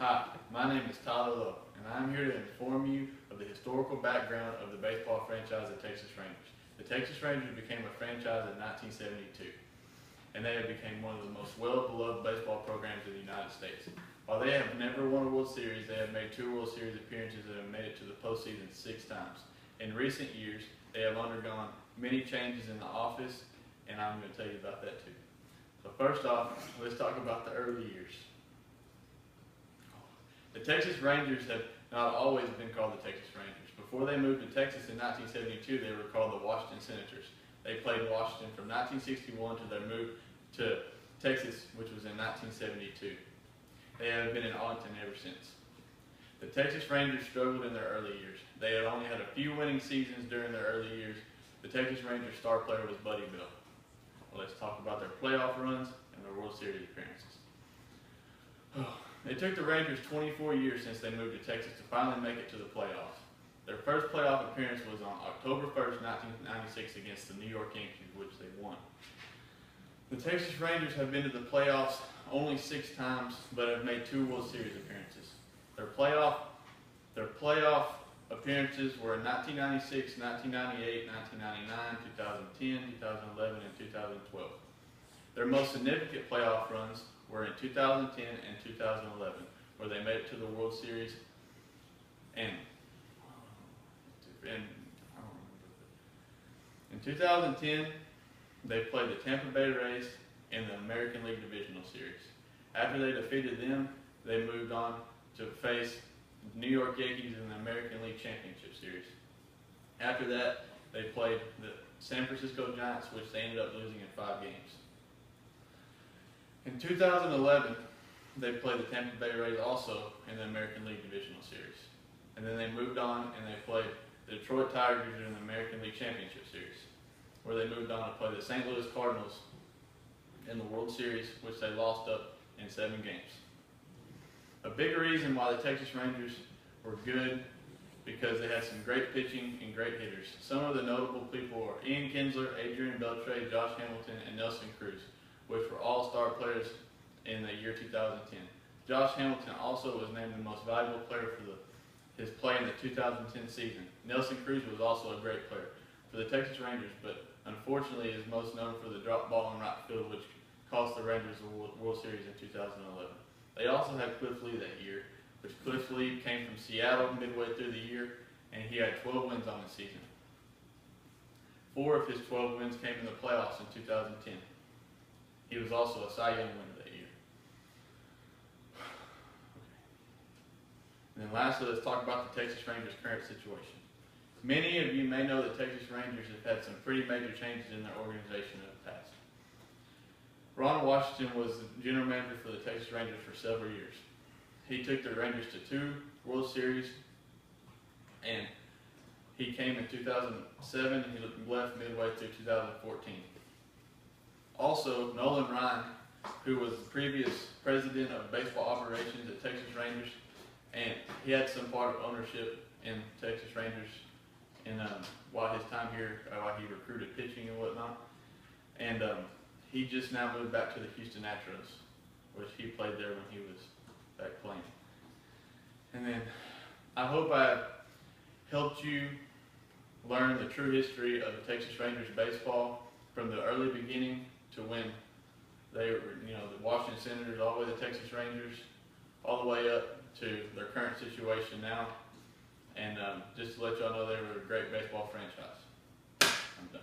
Hi, my name is Tyler Lowe, and I'm here to inform you of the historical background of the baseball franchise, the Texas Rangers. The Texas Rangers became a franchise in 1972, and they have become one of the most well-beloved baseball programs in the United States. While they have never won a World Series, they have made 2 World Series appearances and have made it to the postseason 6 times. In recent years, they have undergone many changes in the office, and I'm going to tell you about that too. So first off, let's talk about the early years. The Texas Rangers have not always been called the Texas Rangers. Before they moved to Texas in 1972, they were called the Washington Senators. They played Washington from 1961 to their move to Texas, which was in 1972. They have been in Arlington ever since. The Texas Rangers struggled in their early years. They had only had a few winning seasons during their early years. The Texas Rangers star player was Buddy Bell. Well, let's talk about their playoff runs and their World Series appearances. It took the Rangers 24 years since they moved to Texas to finally make it to the playoffs. Their first playoff appearance was on October 1st, 1996 against the New York Yankees, which they won. The Texas Rangers have been to the playoffs only 6 times, but have made 2 World Series appearances. Their playoff appearances were in 1996, 1998, 1999, 2010, 2011, and 2012. Their most significant playoff runs were in 2010 and 2011, where they made it to the World Series. And in 2010, they played the Tampa Bay Rays in the American League Divisional Series. After they defeated them, they moved on to face the New York Yankees in the American League Championship Series. After that, they played the San Francisco Giants, which they ended up losing in 5 games. In 2011, they played the Tampa Bay Rays also in the American League Divisional Series. And then they moved on and they played the Detroit Tigers in the American League Championship Series, where they moved on to play the St. Louis Cardinals in the World Series, which they lost up in 7 games. A big reason why the Texas Rangers were good because they had some great pitching and great hitters. Some of the notable people are Ian Kinsler, Adrian Beltre, Josh Hamilton, and Nelson Cruz, which were all-star players in the year 2010. Josh Hamilton also was named the most valuable player for his play in the 2010 season. Nelson Cruz was also a great player for the Texas Rangers, but unfortunately is most known for the drop ball in right field, which cost the Rangers the World Series in 2011. They also had Cliff Lee that year, which Cliff Lee came from Seattle midway through the year, and he had 12 wins on the season. 4 of his 12 wins came in the playoffs in 2010. He was also a Cy Young winner that year. And then lastly, let's talk about the Texas Rangers' current situation. Many of you may know the Texas Rangers have had some pretty major changes in their organization in the past. Ron Washington was the general manager for the Texas Rangers for several years. He took the Rangers to 2 World Series, and he came in 2007 and he left midway through 2014. Also, Nolan Ryan, who was the previous president of baseball operations at Texas Rangers, and he had some part of ownership in Texas Rangers in while his time here, while he recruited pitching and whatnot. And he just now moved back to the Houston Astros, which he played there when he was back playing. And then I hope I helped you learn the true history of the Texas Rangers baseball from the early beginning to when they were, the Washington Senators, all the way to the Texas Rangers, all the way up to their current situation now. And just to let y'all know, they were a great baseball franchise. I'm done.